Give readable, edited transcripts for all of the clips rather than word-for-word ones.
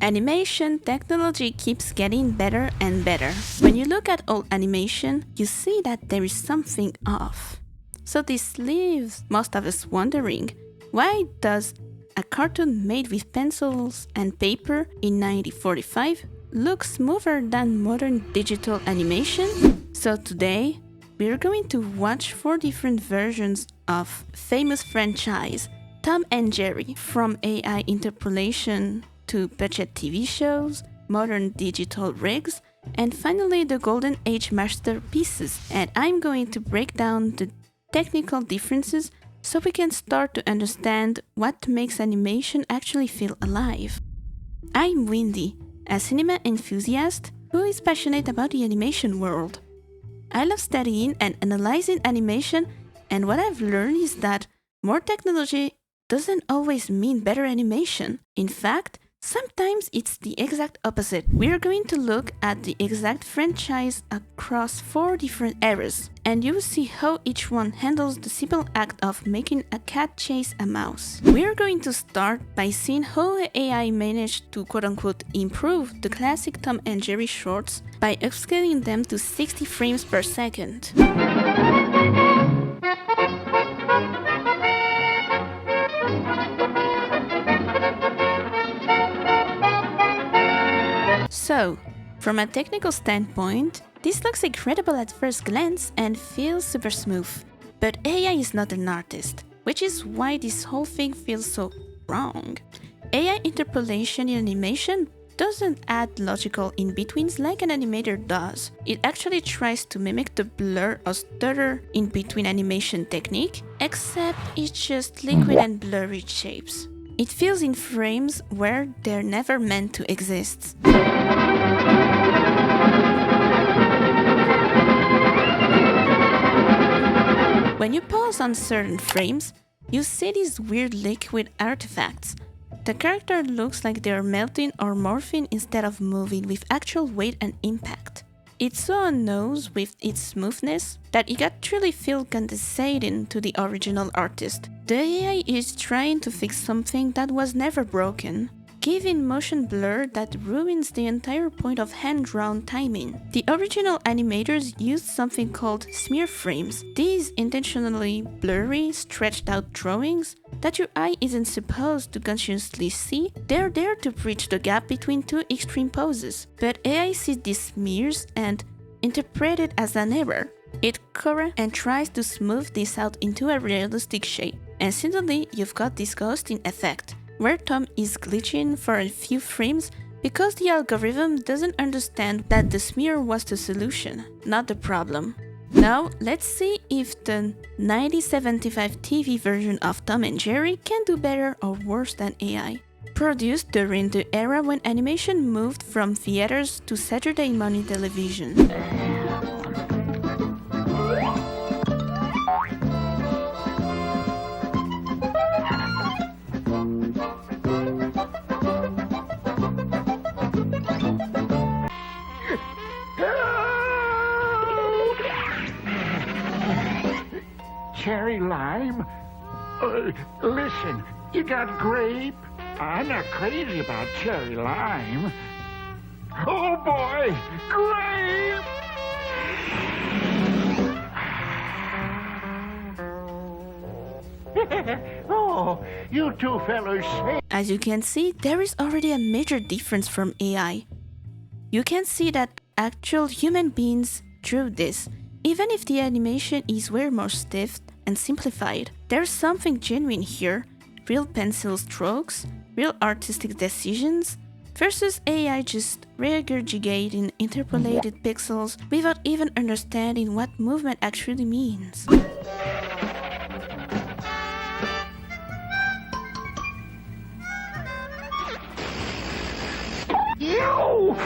Animation technology keeps getting better and better. When you look at old animation, you see that there is something off. So this leaves most of us wondering, why does a cartoon made with pencils and paper in 1945 look smoother than modern digital animation? So today, we're going to watch 4 different versions of famous franchise Tom and Jerry, from AI interpolation to budget TV shows, modern digital rigs, and finally the golden age masterpieces. And I'm going to break down the technical differences so we can start to understand what makes animation actually feel alive. I'm Windy, a cinema enthusiast who is passionate about the animation world. I love studying and analyzing animation, and what I've learned is that more technology doesn't always mean better animation. In fact, sometimes it's the exact opposite. We're going to look at the exact franchise across 4 different eras, and you'll see how each one handles the simple act of making a cat chase a mouse. We're going to start by seeing how AI managed to quote-unquote improve the classic Tom and Jerry shorts by upscaling them to 60 frames per second. So, from a technical standpoint, this looks incredible at first glance and feels super smooth. But AI is not an artist, which is why this whole thing feels so wrong. AI interpolation in animation doesn't add logical in-betweens like an animator does. It actually tries to mimic the blur or stutter in-between animation technique, except it's just liquid and blurry shapes. It fills in frames where they're never meant to exist. When you pause on certain frames, you see these weird liquid artifacts. The character looks like they're melting or morphing instead of moving with actual weight and impact. It's so on nose with its smoothness that it actually feels condescending to the original artist. The AI is trying to fix something that was never broken, giving motion blur that ruins the entire point of hand-drawn timing. The original animators used something called smear frames. These intentionally blurry, stretched out drawings that your eye isn't supposed to consciously see. They're there to bridge the gap between 2 extreme poses. But AI sees these smears and interprets it as an error. It corrects and tries to smooth this out into a realistic shape. And suddenly, you've got this ghosting effect, where Tom is glitching for a few frames because the algorithm doesn't understand that the smear was the solution, not the problem. Now, let's see if the 1975 TV version of Tom and Jerry can do better or worse than AI. Produced during the era when animation moved from theaters to Saturday morning television. Cherry lime? Listen, you got grape? I'm not crazy about cherry lime. Oh boy, grape! Oh, you two fellas say. As you can see, there is already a major difference from AI. You can see that actual human beings drew this. Even if the animation is way more stiff and simplified, there's something genuine here, real pencil strokes, real artistic decisions, versus AI just regurgitating interpolated pixels without even understanding what movement actually means. Ew!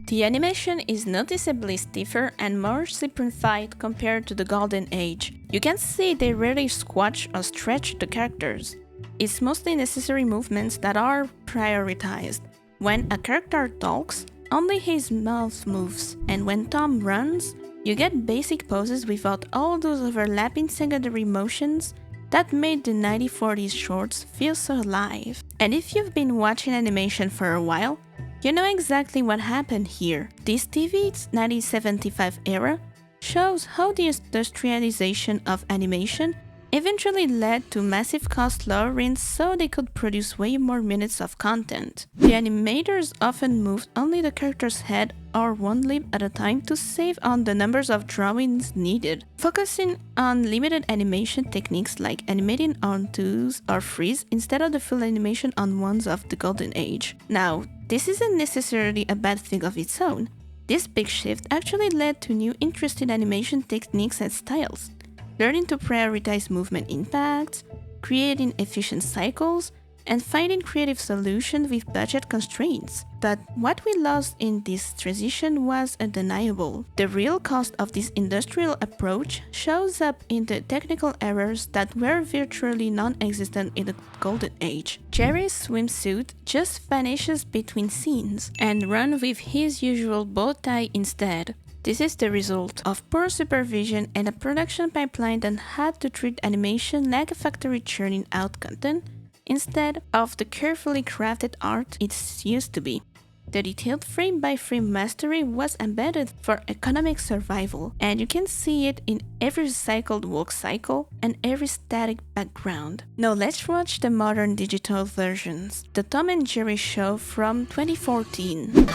The animation is noticeably stiffer and more simplified compared to the Golden Age. You can see they rarely squash or stretch the characters. It's mostly necessary movements that are prioritized. When a character talks, only his mouth moves, and when Tom runs, You get basic poses without all those overlapping secondary motions that made the 1940s shorts feel so alive. And if you've been watching animation for a while, you know exactly what happened here. This TV's 1975 era shows how the industrialization of animation eventually led to massive cost lowering so they could produce way more minutes of content. The animators often moved only the character's head or one lip at a time to save on the numbers of drawings needed, focusing on limited animation techniques like animating on twos or threes instead of the full animation on ones of the golden age. Now, this isn't necessarily a bad thing of its own. This big shift actually led to new interesting animation techniques and styles, learning to prioritize movement impacts, creating efficient cycles, and finding creative solutions with budget constraints. But what we lost in this transition was undeniable. The real cost of this industrial approach shows up in the technical errors that were virtually non-existent in the Golden Age. Jerry's swimsuit just vanishes between scenes and runs with his usual bow tie instead. This is the result of poor supervision and a production pipeline that had to treat animation like a factory churning out content instead of the carefully crafted art it used to be. The detailed frame-by-frame mastery was embedded for economic survival, and you can see it in every recycled walk cycle and every static background. Now let's watch the modern digital versions. The Tom and Jerry show from 2014.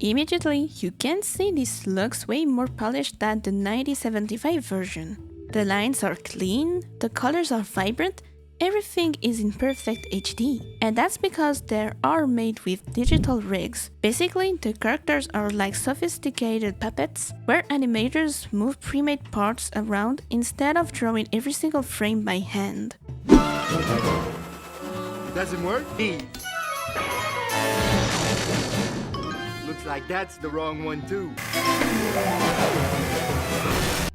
Immediately, you can see this looks way more polished than the 1975 version. The lines are clean, the colors are vibrant, everything is in perfect HD. And that's because they are made with digital rigs. Basically, the characters are like sophisticated puppets, where animators move pre-made parts around instead of drawing every single frame by hand. Doesn't work? Looks like that's the wrong one too.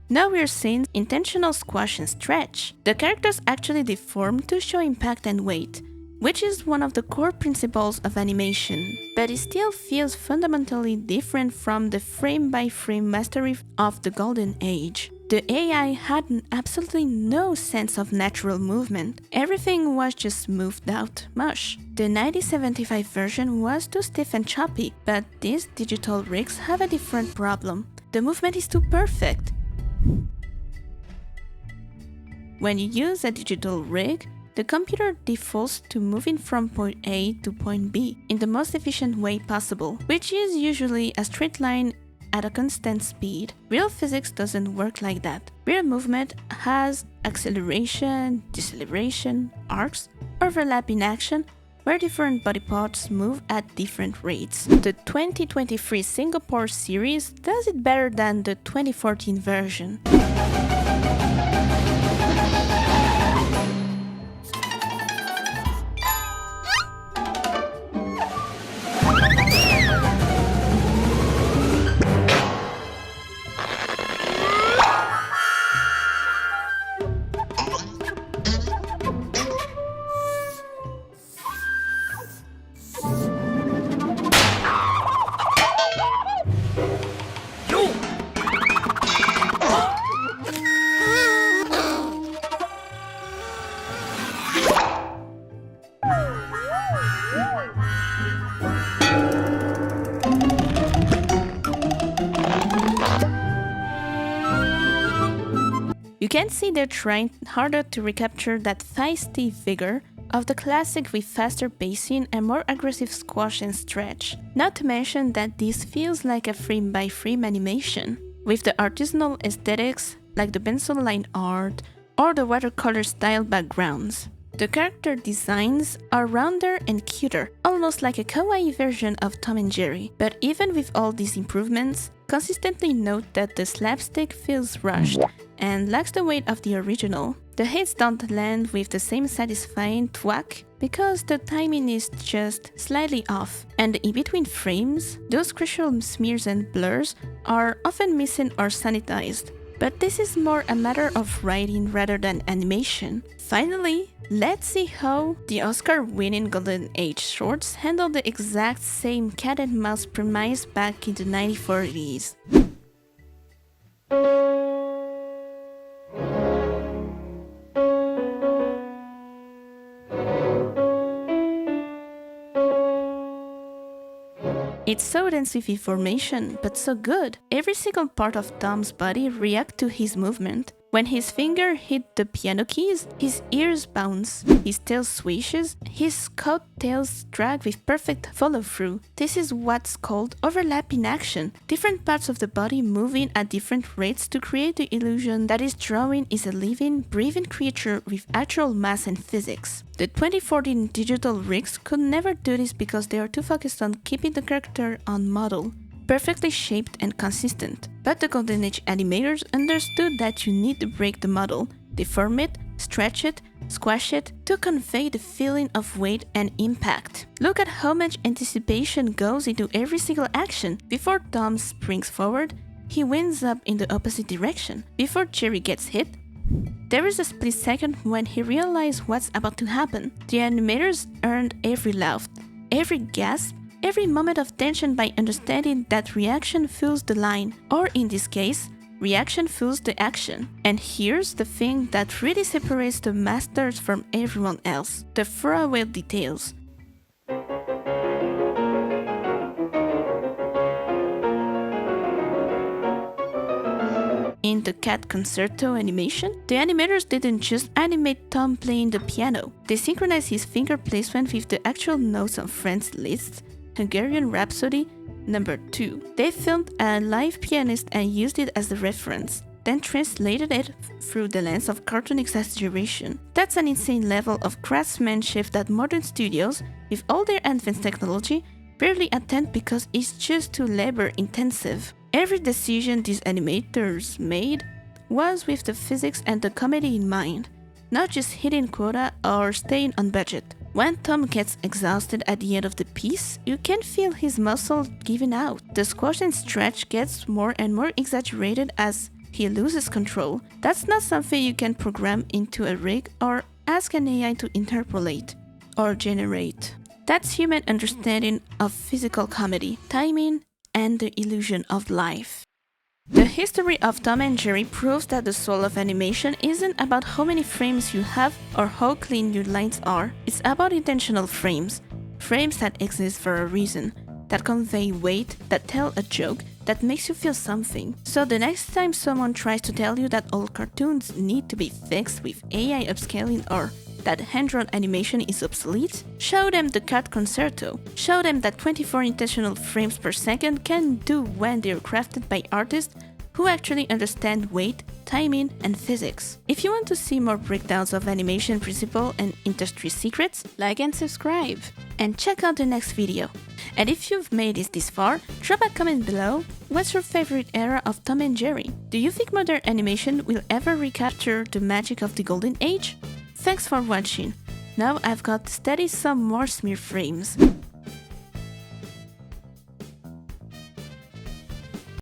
Now we're seeing intentional squash and stretch. The characters actually deform to show impact and weight, which is one of the core principles of animation, but it still feels fundamentally different from the frame-by-frame mastery of the Golden Age. The AI had absolutely no sense of natural movement. Everything was just smoothed out mush. The 1975 version was too stiff and choppy, but these digital rigs have a different problem. The movement is too perfect. When you use a digital rig, the computer defaults to moving from point A to point B in the most efficient way possible, which is usually a straight line at a constant speed. Real physics doesn't work like that. Real movement has acceleration, deceleration, arcs, overlapping action, where different body parts move at different rates. The 2023 Singapore series does it better than the 2014 version. You can see they're trying harder to recapture that feisty vigor of the classic with faster pacing and more aggressive squash and stretch. Not to mention that this feels like a frame-by-frame animation, with the artisanal aesthetics like the pencil line art or the watercolor style backgrounds. The character designs are rounder and cuter, almost like a kawaii version of Tom and Jerry. But even with all these improvements, consistently note that the slapstick feels rushed and lacks the weight of the original. The hits don't land with the same satisfying thwack because the timing is just slightly off, and the in-between frames, those crucial smears and blurs, are often missing or sanitized. But this is more a matter of writing rather than animation. Finally, let's see how the Oscar-winning Golden Age shorts handle the exact same cat and mouse premise back in the 1940s. It's so dense with information, but so good. Every single part of Tom's body reacts to his movement. When his finger hit the piano keys, his ears bounce, his tail swishes, his coattails drag with perfect follow-through. This is what's called overlapping action. Different parts of the body moving at different rates to create the illusion that his drawing is a living, breathing creature with actual mass and physics. The 2014 digital rigs could never do this because they are too focused on keeping the character on model, perfectly shaped and consistent. But the Golden Age animators understood that you need to break the model, deform it, stretch it, squash it to convey the feeling of weight and impact. Look at how much anticipation goes into every single action. Before Tom springs forward, he winds up in the opposite direction. Before Jerry gets hit, there is a split second when he realizes what's about to happen. The animators earned every laugh, every gasp, every moment of tension by understanding that reaction fuels the line, or in this case, reaction fuels the action. And here's the thing that really separates the masters from everyone else: the throwaway details. In the Cat Concerto animation, the animators didn't just animate Tom playing the piano. They synchronized his finger placement with the actual notes on Franz Liszt's Hungarian Rhapsody No. 2. They filmed a live pianist and used it as the reference, then translated it through the lens of cartoon exaggeration. That's an insane level of craftsmanship that modern studios, with all their advanced technology, barely attempt because it's just too labor-intensive. Every decision these animators made was with the physics and the comedy in mind, not just hitting quota or staying on budget. When Tom gets exhausted at the end of the piece, you can feel his muscles giving out. The squash and stretch gets more and more exaggerated as he loses control. That's not something you can program into a rig or ask an AI to interpolate or generate. That's human understanding of physical comedy, timing, and the illusion of life. The history of Tom and Jerry proves that the soul of animation isn't about how many frames you have or how clean your lines are. It's about intentional frames, frames that exist for a reason, that convey weight, that tell a joke, that makes you feel something. So the next time someone tries to tell you that all cartoons need to be fixed with AI upscaling or that hand-drawn animation is obsolete, show them the Cat Concerto. Show them that 24 intentional frames per second can do when they're crafted by artists who actually understand weight, timing, and physics. If you want to see more breakdowns of animation principle and industry secrets, like and subscribe, and check out the next video. And if you've made it this far, drop a comment below. What's your favorite era of Tom and Jerry? Do you think modern animation will ever recapture the magic of the Golden Age? Thanks for watching. Now I've got to study some more smear frames.